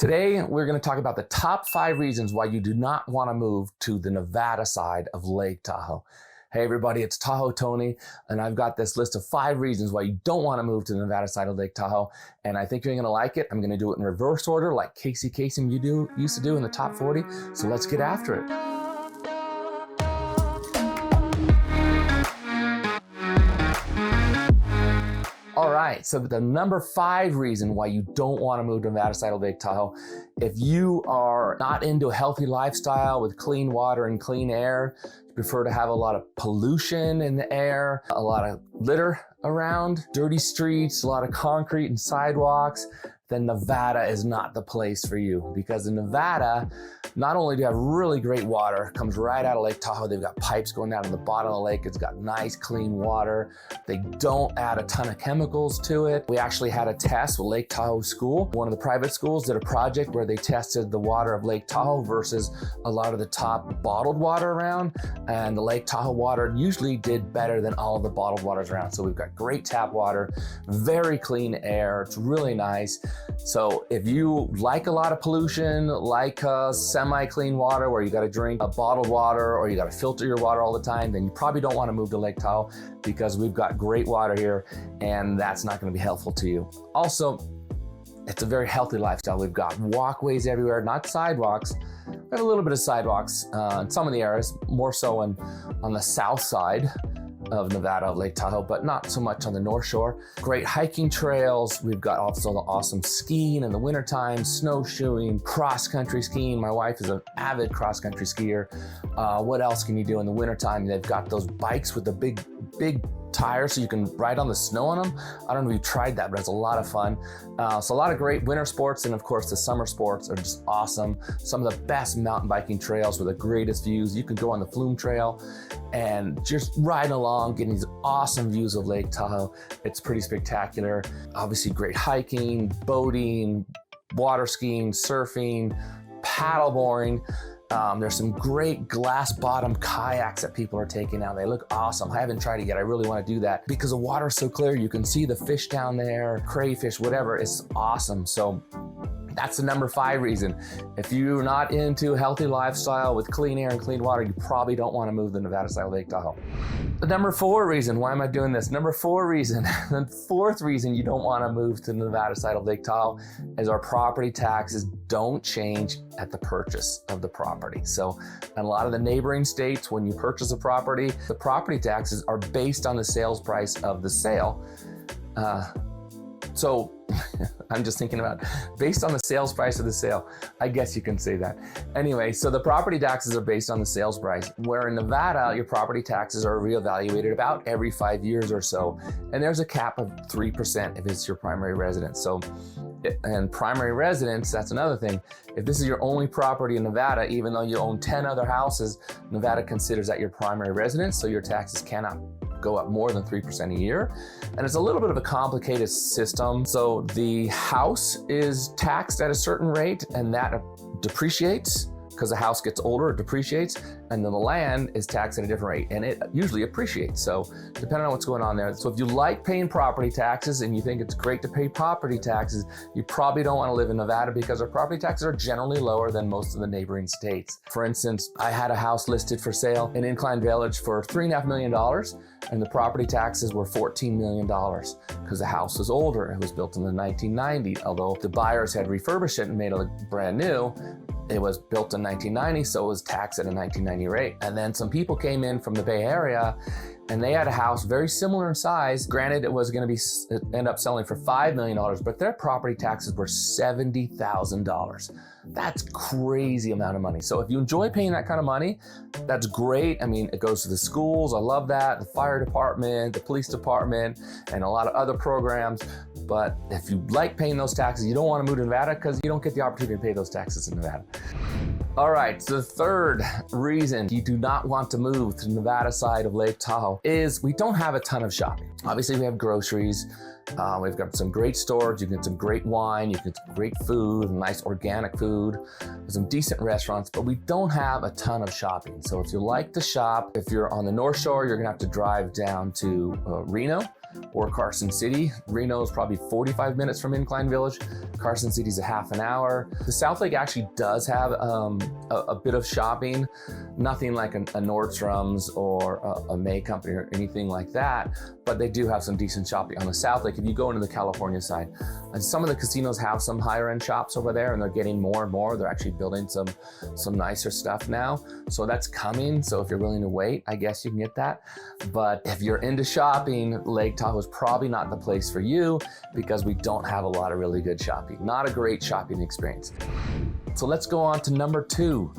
Today, we're going to talk about the top 5 reasons why you do not want to move to the Nevada side of Lake Tahoe. Hey everybody, it's Tahoe Tony, and I've got this list of 5 reasons why you don't want to move to the Nevada side of Lake Tahoe, and I think you're going to like it. I'm going to do it in reverse order like Casey Kasem used to do in the top 40, so let's get after it. All right, so the number 5 reason why you don't want to move to Nevada side of Lake Tahoe, if you are not into a healthy lifestyle with clean water and clean air, you prefer to have a lot of pollution in the air, a lot of litter around, dirty streets, a lot of concrete and sidewalks, then Nevada is not the place for you. Because in Nevada, not only do you have really great water, it comes right out of Lake Tahoe, they've got pipes going down to the bottom of the lake, it's got nice clean water, they don't add a ton of chemicals to it. We actually had a test with Lake Tahoe School. One of the private schools did a project where they tested the water of Lake Tahoe versus a lot of the top bottled water around, and the Lake Tahoe water usually did better than all of the bottled waters around. So we've got great tap water, very clean air, it's really nice. So if you like a lot of pollution, like semi-clean water where you got to drink a bottled water or you got to filter your water all the time, then you probably don't want to move to Lake Tahoe because we've got great water here and that's not going to be helpful to you. Also, it's a very healthy lifestyle. We've got walkways everywhere, not sidewalks. We have a little bit of sidewalks in some of the areas, more so on the south side of Nevada, of Lake Tahoe, but not so much on the North Shore. Great hiking trails. We've got also the awesome skiing in the wintertime, snowshoeing, cross-country skiing. My wife is an avid cross-country skier. What else can you do in the wintertime? They've got those bikes with the big tires so you can ride on the snow on them. I don't know if you've tried that, but it's a lot of fun. So a lot of great winter sports, and of course the summer sports are just awesome. Some of the best mountain biking trails with the greatest views. You can go on the Flume Trail and just ride along, getting these awesome views of Lake Tahoe. It's pretty spectacular. Obviously great hiking, boating, water skiing, surfing, paddleboarding. There's some great glass bottom kayaks that people are taking now. They look awesome. I haven't tried it yet. I really want to do that because the water's so clear. You can see the fish down there, crayfish, whatever. It's awesome. So that's the number 5 reason. If you're not into a healthy lifestyle with clean air and clean water, you probably don't want to move to the Nevada side of Lake Tahoe. The number 4 reason, why am I doing this? Number 4 reason, the 4th reason you don't want to move to the Nevada side of Lake Tahoe is our property taxes don't change at the purchase of the property. So in a lot of the neighboring states, when you purchase a property, the property taxes are based on the sales price of the sale. So I'm just thinking about based on the sales price of the sale. I guess you can say that. Anyway, so the property taxes are based on the sales price, where in Nevada, your property taxes are reevaluated about every 5 years or so. And there's a cap of 3% if it's your primary residence. So, and primary residence, that's another thing. If this is your only property in Nevada, even though you own 10 other houses, Nevada considers that your primary residence, so your taxes cannot go up more than 3% a year. And it's a little bit of a complicated system. So the house is taxed at a certain rate and that depreciates because the house gets older, it depreciates, and then the land is taxed at a different rate and it usually appreciates. So depending on what's going on there. So if you like paying property taxes and you think it's great to pay property taxes, you probably don't want to live in Nevada because our property taxes are generally lower than most of the neighboring states. For instance, I had a house listed for sale in Incline Village for $3.5 million. And the property taxes were $14 million because the house was older. It was built in the 1990s. Although the buyers had refurbished it and made it look brand new, it was built in 1990, so it was taxed at a 1990 rate. And then some people came in from the Bay Area and they had a house very similar in size. Granted, it was going to end up selling for $5 million, but their property taxes were $70,000. That's crazy amount of money. So if you enjoy paying that kind of money, that's great. I mean, it goes to the schools. I love that. The fire department, the police department, and a lot of other programs. But if you like paying those taxes, you don't want to move to Nevada because you don't get the opportunity to pay those taxes in Nevada. All right, so the 3rd reason you do not want to move to the Nevada side of Lake Tahoe is we don't have a ton of shopping. Obviously, we have groceries. We've got some great stores. You can get some great wine. You can get some great food, nice organic food, some decent restaurants, but we don't have a ton of shopping. So if you like to shop, if you're on the North Shore, you're gonna have to drive down to Reno. or Carson City. Reno is probably 45 minutes from Incline Village. Carson City's a half an hour. The South Lake actually does have a bit of shopping, nothing like a Nordstrom's or a May Company or anything like that, but they do have some decent shopping on the South Lake if you go into the California side. And some of the casinos have some higher end shops over there, and they're getting more and more. They're actually building some nicer stuff now. So that's coming. So if you're willing to wait, I guess you can get that. But if you're into shopping, Lake Tahoe is probably not the place for you because we don't have a lot of really good shopping. Not a great shopping experience. So let's go on to number 2.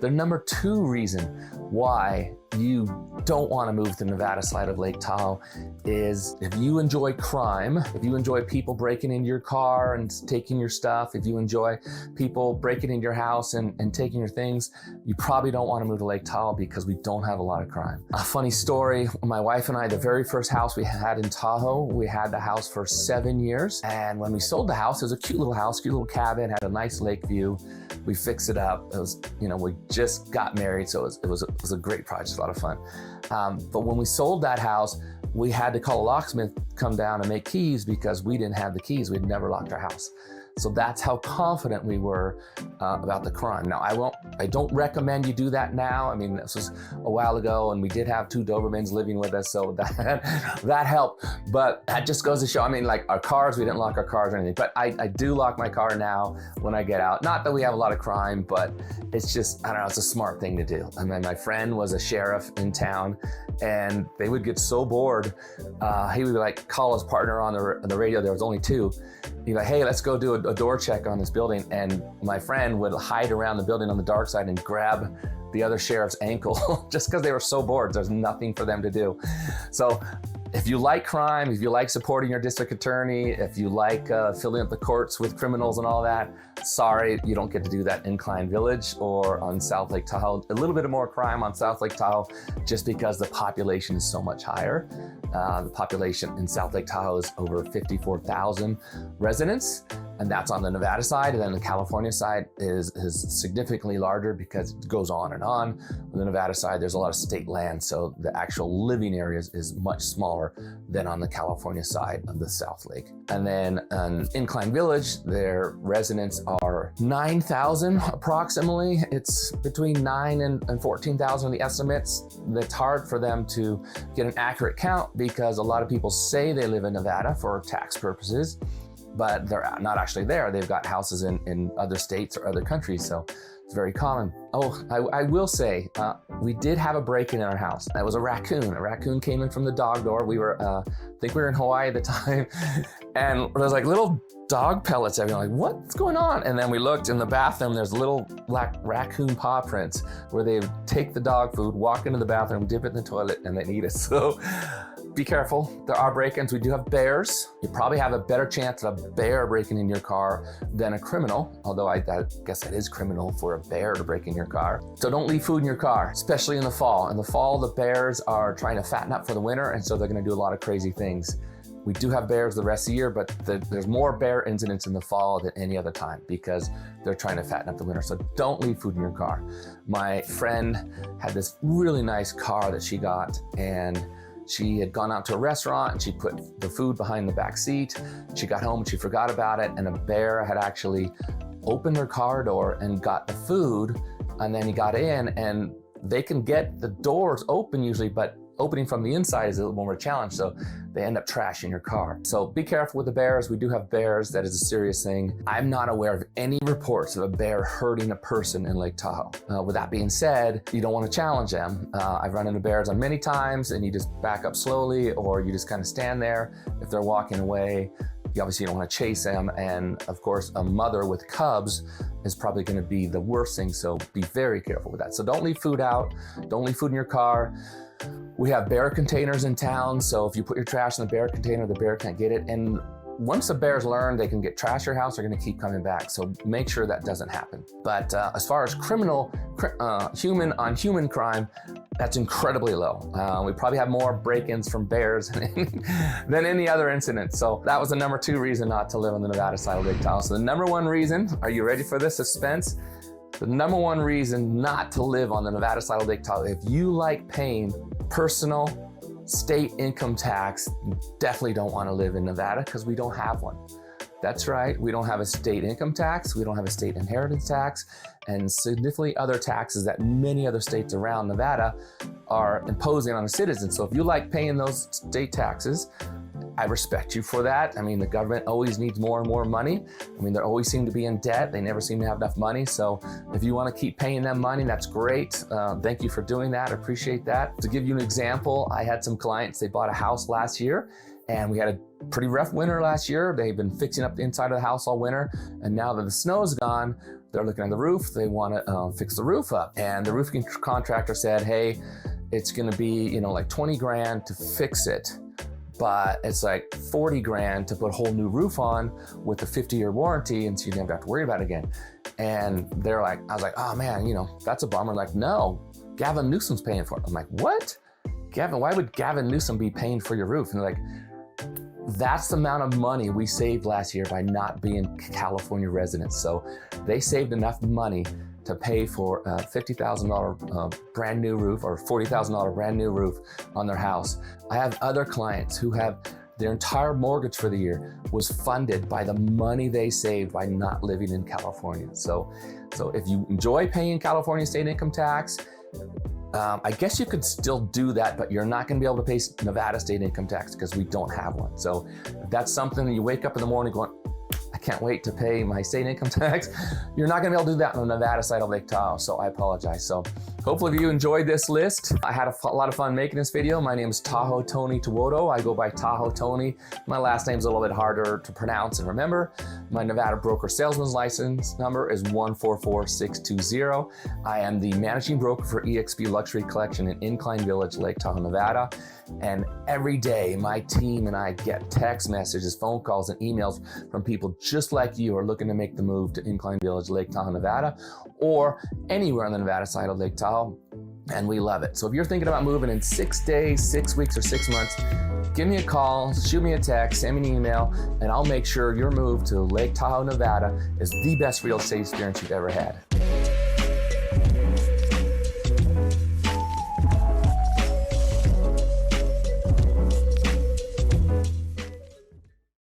The number 2 reason why you don't want to move to the Nevada side of Lake Tahoe is if you enjoy crime, if you enjoy people breaking into your car and taking your stuff, if you enjoy people breaking into your house and taking your things, you probably don't want to move to Lake Tahoe because we don't have a lot of crime. A funny story, my wife and I, the very first house we had in Tahoe, we had the house for 7 years. And when we sold the house, it was a cute little house, cute little cabin, had a nice lake view. We fixed it up. It was, we just got married, so it was a great project, a lot of fun. But when we sold that house, we had to call a locksmith come down and make keys because we didn't have the keys. We'd never locked our house. So that's how confident we were about the crime. Now, I don't recommend you do that now. I mean, this was a while ago, and we did have 2 Dobermans living with us, so that helped. But that just goes to show, like our cars, we didn't lock our cars or anything, but I do lock my car now when I get out. Not that we have a lot of crime, but it's just, I don't know, it's a smart thing to do. I mean, my friend was a sheriff in town, and they would get so bored. He would call his partner on the radio. There was only 2. He'd be like, hey, let's go do a door check on this building. And my friend would hide around the building on the dark side and grab the other sheriff's ankle just because they were so bored. There's nothing for them to do. So if you like crime, if you like supporting your district attorney, if you like filling up the courts with criminals and all that, sorry, you don't get to do that in Incline Village or on South Lake Tahoe. A little bit more crime on South Lake Tahoe just because the population is so much higher. The population in South Lake Tahoe is over 54,000 residents, and that's on the Nevada side. And then the California side is significantly larger because it goes on and on. On the Nevada side, there's a lot of state land, so the actual living areas is much smaller than on the California side of the South Lake. And then in Incline Village, their residents are 9,000 approximately. It's between 9 and 14,000 the estimates. It's hard for them to get an accurate count because a lot of people say they live in Nevada for tax purposes, but they're not actually there. They've got houses in other states or other countries, so it's very common. Oh, I will say, we did have a break-in our house. That was a raccoon. A raccoon came in from the dog door. We were, I think we were in Hawaii at the time, and there was little dog pellets everywhere. What's going on? And then we looked in the bathroom, there's little black raccoon paw prints where they take the dog food, walk into the bathroom, dip it in the toilet, and then eat it. So be careful. There are break-ins. We do have bears. You probably have a better chance of a bear breaking in your car than a criminal, although I guess it is criminal for a bear to break in your car. So don't leave food in your car, especially in the fall. In the fall, the bears are trying to fatten up for the winter, and so they're going to do a lot of crazy things. We do have bears the rest of the year, but there's more bear incidents in the fall than any other time because they're trying to fatten up the winter. So don't leave food in your car. My friend had this really nice car that she got, and she had gone out to a restaurant and she put the food behind the back seat. She got home and she forgot about it, and a bear had actually opened her car door and got the food, and then he got in, and they can get the doors open usually, but opening from the inside is a little more of a challenge, so they end up trashing your car. So be careful with the bears. We do have bears. That is a serious thing. I'm not aware of any reports of a bear hurting a person in Lake Tahoe. With that being said, you don't want to challenge them. I've run into bears on many times, and you just back up slowly, or you just kind of stand there. If they're walking away, you obviously don't want to chase them. And of course, a mother with cubs is probably going to be the worst thing. So be very careful with that. So don't leave food out. Don't leave food in your car. We have bear containers in town, so if you put your trash in the bear container, the bear can't get it. And once the bears learn they can get trash your house, they're going to keep coming back. So make sure that doesn't happen. But as far as human on human crime, that's incredibly low. We probably have more break-ins from bears than any other incident. So that was the number 2 reason not to live on the Nevada side of Lake Tahoe. So the number 1 reason, are you ready for this suspense? The number 1 reason not to live on the Nevada side of Lake Tahoe, if you like paying personal state income tax, definitely don't want to live in Nevada because we don't have one. That's right, we don't have a state income tax, we don't have a state inheritance tax, and significantly other taxes that many other states around Nevada are imposing on a citizen. So if you like paying those state taxes, I respect you for that. I mean, the government always needs more and more money. I mean, they always seem to be in debt. They never seem to have enough money. So if you want to keep paying them money, that's great. Thank you for doing that. I appreciate that. To give you an example, I had some clients, they bought a house last year, and we had a pretty rough winter last year. They've been fixing up the inside of the house all winter. And now that the snow's gone, they're looking at the roof. They want to fix the roof up. And the roofing contractor said, hey, it's going to be, like 20 grand to fix it, but it's like 40 grand to put a whole new roof on with a 50-year warranty, and so you never have to worry about it again. And they're like, I was like, oh man, that's a bummer. Like, no, Gavin Newsom's paying for it. I'm like, what? Gavin, why would Gavin Newsom be paying for your roof? And they're like, that's the amount of money we saved last year by not being California residents. So they saved enough money to pay for a $50,000 brand new roof or $40,000 brand new roof on their house. I have other clients who have their entire mortgage for the year was funded by the money they saved by not living in California. So if you enjoy paying California state income tax, I guess you could still do that, but you're not going to be able to pay Nevada state income tax because we don't have one. So if that's something that you wake up in the morning going, I can't wait to pay my state income tax, you're not going to be able to do that on the Nevada side of Lake Tahoe. So I apologize. So hopefully you enjoyed this list. I had a lot of fun making this video. My name is Tahoe Tony Tuoto. I go by Tahoe Tony. My last name's a little bit harder to pronounce and remember. My Nevada broker salesman's license number is 144620. I am the managing broker for eXp Luxury Collection in Incline Village, Lake Tahoe, Nevada. And every day my team and I get text messages, phone calls, and emails from people just like you who are looking to make the move to Incline Village, Lake Tahoe, Nevada, or anywhere on the Nevada side of Lake Tahoe, and we love it. So if you're thinking about moving in 6 days, 6 weeks, or 6 months, give me a call, shoot me a text, send me an email, and I'll make sure your move to Lake Tahoe, Nevada is the best real estate experience you've ever had.